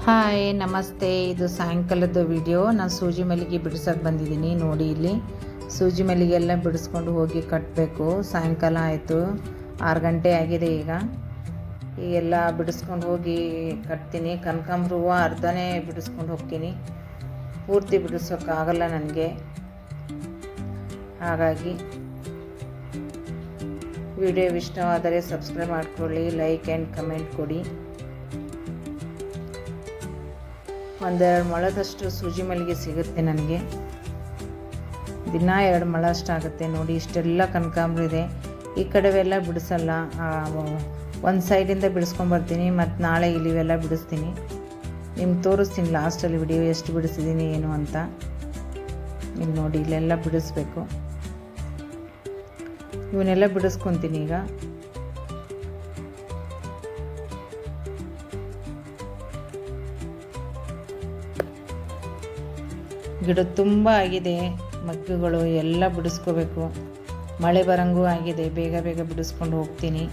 Hi ನಮಸ್ತೆ. ಇದು ಸಾಯಂಕಾಲದ ವಿಡಿಯೋ. ನಾನು ಸೂಜಿ ಮಲ್ಲಿಗೆ ಬಿಡಿಸೋಕೆ ಬಂದಿದ್ದೀನಿ. ನೋಡಿ, ಇಲ್ಲಿ ಸೂಜಿ ಮಲ್ಲಿಗೆ ಎಲ್ಲ ಬಿಡಿಸ್ಕೊಂಡು ಹೋಗಿ ಕಟ್ಟಬೇಕು. ಸಾಯಂಕಾಲ ಆಯಿತು, 6 ಗಂಟೆ ಆಗಿದೆ. ಈಗೆಲ್ಲ ಬಿಡಿಸ್ಕೊಂಡು ಹೋಗಿ ಕಟ್ತೀನಿ. ಕನಕಾಂಬರ ಹೂವು ಅರ್ಧನೇ ಬಿಡಿಸ್ಕೊಂಡು ಹೋಗ್ತೀನಿ, ಪೂರ್ತಿ ಬಿಡಿಸೋಕ್ಕಾಗಲ್ಲ ನನಗೆ. ಹಾಗಾಗಿ ವಿಡಿಯೋ ಇಷ್ಟವಾದರೆ ಸಬ್ಸ್ಕ್ರೈಬ್ ಮಾಡ್ಕೊಳ್ಳಿ, ಲೈಕ್ ಆ್ಯಂಡ್ ಕಮೆಂಟ್ ಕೊಡಿ. ಒಂದೆರಡು ಮೊಳದಷ್ಟು ಸೂಜಿ ಮಲ್ಲಿಗೆ ಸಿಗುತ್ತೆ ನನಗೆ. ದಿನ 2 ಮೊಳ ಅಷ್ಟಾಗುತ್ತೆ. ನೋಡಿ, ಇಷ್ಟೆಲ್ಲ ಕನಕಾಂಬರ ಇದೆ. ಈ ಕಡೆವೆಲ್ಲ ಬಿಡಿಸಲ್ಲ, ಒಂದು ಸೈಡಿಂದ ಬಿಡಿಸ್ಕೊಂಬರ್ತೀನಿ. ಮತ್ತು ನಾಳೆ ಇಲ್ಲಿವೆಲ್ಲ ಬಿಡಿಸ್ತೀನಿ. ನಿಮ್ಗೆ ತೋರಿಸ್ತೀನಿ ಲಾಸ್ಟಲ್ಲಿ ವಿಡಿಯೋ ಎಷ್ಟು ಬಿಡಿಸಿದ್ದೀನಿ ಏನು ಅಂತ. ಇಲ್ಲಿ ನೋಡಿ, ಇಲ್ಲೆಲ್ಲ ಬಿಡಿಸ್ಬೇಕು. ಇವನ್ನೆಲ್ಲ ಬಿಡಿಸ್ಕೊತೀನಿ ಈಗ. ಗಿಡ ತುಂಬ ಆಗಿದೆ, ಮಗ್ಗುಗಳು ಎಲ್ಲ ಬಿಡಿಸ್ಕೋಬೇಕು. ಮಳೆ ಬರಂಗೂ ಆಗಿದೆ, ಬೇಗ ಬೇಗ ಬಿಡಿಸ್ಕೊಂಡು ಹೋಗ್ತೀನಿ.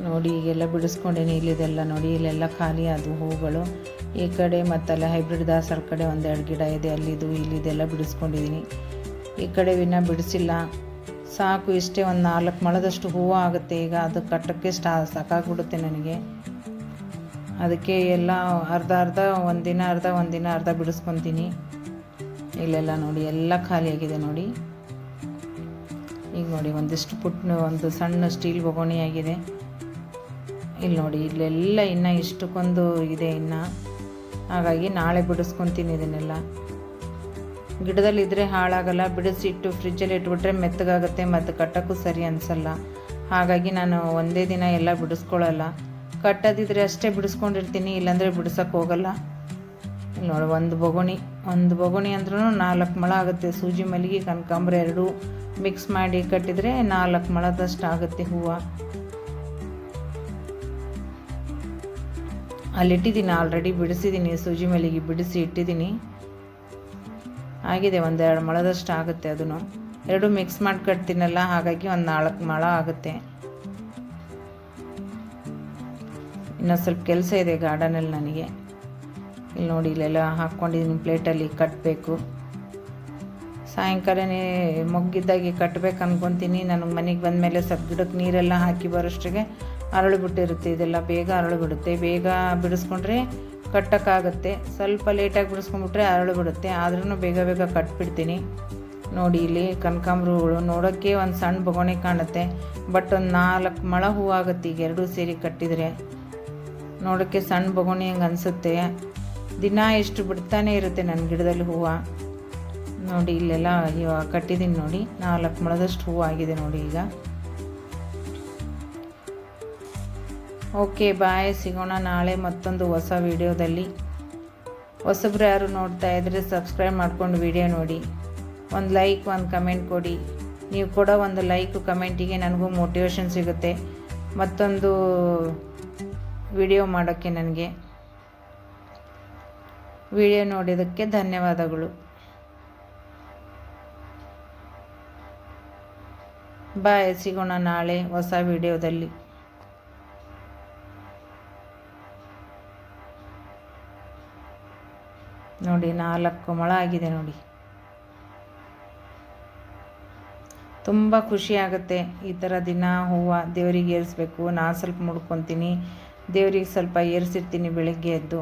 ನೋಡಿ, ಈಗೆಲ್ಲ ಬಿಡಿಸ್ಕೊಂಡೀನಿ. ಇಲ್ಲಿದೆಲ್ಲ ನೋಡಿ, ಇಲ್ಲೆಲ್ಲ ಖಾಲಿ ಅದು ಹೂಗಳು. ಈ ಕಡೆ ಮತ್ತಲ್ಲ ಹೈಬ್ರಿಡ್ ದಾಸರ ಕಡೆ 1-2 ಗಿಡ ಇದೆ, ಅಲ್ಲಿದು ಇಲ್ಲಿದೆಲ್ಲ ಬಿಡಿಸ್ಕೊಂಡಿದ್ದೀನಿ. ಈ ಕಡೆ ಇನ್ನೂ ಬಿಡಿಸಿಲ್ಲ. ಸಾಕು, ಇಷ್ಟೇ ಒಂದು 4 ಮೊಳದಷ್ಟು ಹೂವು ಆಗುತ್ತೆ. ಈಗ ಅದು ಕಟ್ಟೋಕ್ಕೆ ಸಾಕಾಗ್ಬಿಡುತ್ತೆ ನನಗೆ. ಅದಕ್ಕೆ ಎಲ್ಲ ಅರ್ಧ ಒಂದಿನ ಅರ್ಧ ಬಿಡಿಸ್ಕೊತೀನಿ. ಇಲ್ಲೆಲ್ಲ ನೋಡಿ, ಎಲ್ಲ ಖಾಲಿಯಾಗಿದೆ ನೋಡಿ. ಈಗ ನೋಡಿ, ಒಂದಿಷ್ಟು ಒಂದು ಸಣ್ಣ ಸ್ಟೀಲ್ ಬೊಗೋಣಿ ಆಗಿದೆ. ಇಲ್ಲಿ ನೋಡಿ, ಇಲ್ಲೆಲ್ಲ ಇನ್ನೂ ಇಷ್ಟಕ್ಕೊಂದು ಇದೆ ಇನ್ನು. ಹಾಗಾಗಿ ನಾಳೆ ಬಿಡಿಸ್ಕೊತೀನಿ ಇದನ್ನೆಲ್ಲ. ಗಿಡದಲ್ಲಿದ್ದರೆ ಹಾಳಾಗಲ್ಲ, ಬಿಡಿಸಿಟ್ಟು ಫ್ರಿಜ್ಜಲ್ಲಿ ಇಟ್ಬಿಟ್ರೆ ಮೆತ್ತಗಾಗುತ್ತೆ, ಮತ್ತು ಕಟ್ಟೋಕ್ಕೂ ಸರಿ ಅನಿಸಲ್ಲ. ಹಾಗಾಗಿ ನಾನು ಒಂದೇ ದಿನ ಎಲ್ಲ ಬಿಡಿಸ್ಕೊಳ್ಳಲ್ಲ. ಕಟ್ಟೋದಿದ್ರೆ ಅಷ್ಟೇ ಬಿಡಿಸ್ಕೊಂಡಿರ್ತೀನಿ, ಇಲ್ಲಾಂದರೆ ಬಿಡಿಸೋಕ್ಕೆ ಹೋಗಲ್ಲ. ಇಲ್ಲಿ ನೋಡಿ, ಒಂದು ಬೊಗೋಣಿ ಅಂದ್ರೂ 4 ಮೊಳ ಆಗುತ್ತೆ. ಸೂಜಿ ಮಲ್ಲಿಗೆ ಕನಕಾಂಬರ ಎರಡೂ ಮಿಕ್ಸ್ ಮಾಡಿ ಕಟ್ಟಿದರೆ 4 ಮೊಳದಷ್ಟು ಆಗುತ್ತೆ ಹೂವು. ಅಲ್ಲಿಟ್ಟಿದ್ದೀನಿ, ಆಲ್ರೆಡಿ ಬಿಡಿಸಿದ್ದೀನಿ. ಸೂಜಿ ಮಲ್ಲಿಗೆ ಬಿಡಿಸಿ ಇಟ್ಟಿದ್ದೀನಿ. ಆಗಿದೆ, 1-2 ಮೊಳದಷ್ಟು ಆಗುತ್ತೆ. ಅದನ್ನು ಎರಡೂ ಮಿಕ್ಸ್ ಮಾಡಿ ಕಟ್ತೀನಲ್ಲ, ಹಾಗಾಗಿ ಒಂದು 4 ಮೊಳ ಆಗುತ್ತೆ. ಇನ್ನೂ ಸ್ವಲ್ಪ ಕೆಲಸ ಇದೆ ಗಾರ್ಡನಲ್ಲಿ ನನಗೆ. ಇಲ್ಲಿ ನೋಡಿ, ಇಲ್ಲೆಲ್ಲ ಹಾಕ್ಕೊಂಡಿದ್ದೀನಿ. ಪ್ಲೇಟಲ್ಲಿ ಕಟ್ಟಬೇಕು. ಸಾಯಂಕಾಲನೇ ಮೊಗ್ಗಿದ್ದಾಗೆ ಕಟ್ಟಬೇಕು ಅಂದ್ಕೊತೀನಿ. ನನಗೆ ಮನೆಗೆ ಬಂದಮೇಲೆ ಸ್ವಲ್ಪ ಗಿಡಕ್ಕೆ ನೀರೆಲ್ಲ ಹಾಕಿ ಬರೋಷ್ಟಿಗೆ ಅರಳು ಬಿಟ್ಟಿರುತ್ತೆ. ಇದೆಲ್ಲ ಬೇಗ ಅರಳು ಬಿಡುತ್ತೆ. ಬೇಗ ಬಿಡಿಸ್ಕೊಂಡ್ರೆ ಕಟ್ಟೋಕ್ಕಾಗುತ್ತೆ. ಸ್ವಲ್ಪ ಲೇಟಾಗಿ ಬಿಡಿಸ್ಕೊಂಡ್ಬಿಟ್ರೆ ಅರಳು ಬಿಡುತ್ತೆ. ಆದ್ರೂ ಬೇಗ ಬೇಗ ಕಟ್ಬಿಡ್ತೀನಿ. ನೋಡಿ, ಇಲ್ಲಿ ಕನಕಾಂಬರ ಹೂಗಳು ನೋಡೋಕ್ಕೆ ಒಂದು ಸಣ್ಣ ಬೊಗೋಣಿ ಕಾಣುತ್ತೆ, ಬಟ್ ಒಂದು 4 ಮೊಳ ಹೂವು ಆಗುತ್ತೆ. ಈಗ ಎರಡೂ ಸೇರಿ ಕಟ್ಟಿದರೆ ನೋಡೋಕ್ಕೆ ಸಣ್ಣ ಬೊಗೋಣಿ ಹಂಗೆ ಅನಿಸುತ್ತೆ. ದಿನ ಎಷ್ಟು ಬಿಡ್ತಾನೆ ಇರುತ್ತೆ ನನ್ನ ಗಿಡದಲ್ಲಿ ಹೂವು. ನೋಡಿ, ಇಲ್ಲೆಲ್ಲ ಇವಾಗ ಕಟ್ಟಿದ್ದೀನಿ. ನೋಡಿ, 4 ಮೊಳದಷ್ಟು ಹೂವು ಆಗಿದೆ ನೋಡಿ ಈಗ. ಓಕೆ, ಬಾಯ್. ಸಿಗೋಣ ನಾಳೆ ಮತ್ತೊಂದು ಹೊಸ ವಿಡಿಯೋದಲ್ಲಿ. ಹೊಸಬ್ರು ಯಾರು ನೋಡ್ತಾ ಇದ್ದರೆ ಸಬ್ಸ್ಕ್ರೈಬ್ ಮಾಡ್ಕೊಂಡು ವಿಡಿಯೋ ನೋಡಿ. ಒಂದು ಲೈಕ್, ಒಂದು ಕಮೆಂಟ್ ಕೊಡಿ. ನೀವು ಕೊಡೋ ಒಂದು ಲೈಕ್ ಕಮೆಂಟಿಗೆ ನನಗೂ ಮೋಟಿವೇಶನ್ ಸಿಗುತ್ತೆ ಮತ್ತೊಂದು ವಿಡಿಯೋ ಮಾಡೋಕ್ಕೆ. ನನಗೆ ವಿಡಿಯೋ ನೋಡಿದ್ದಕ್ಕೆ ಧನ್ಯವಾದಗಳು. ಬಾಯ್. ಸಿಗೋಣ ನಾಳೆ ಹೊಸ ವಿಡಿಯೋದಲ್ಲಿ. ನೋಡಿ, 4 ಮೊಳ ಆಗಿದೆ ನೋಡಿ. ತುಂಬ ಖುಷಿ ಆಗುತ್ತೆ ಈ ಥರ ದಿನ ಹೂವು ದೇವರಿಗೆ ಏರಿಸ್ಬೇಕು. ನಾನು ಸ್ವಲ್ಪ ಮುಡ್ಕೊತೀನಿ, ದೇವ್ರಿಗೆ ಸ್ವಲ್ಪ ಏರಿಸಿರ್ತೀನಿ ಬೆಳಗ್ಗೆ ಎದ್ದು.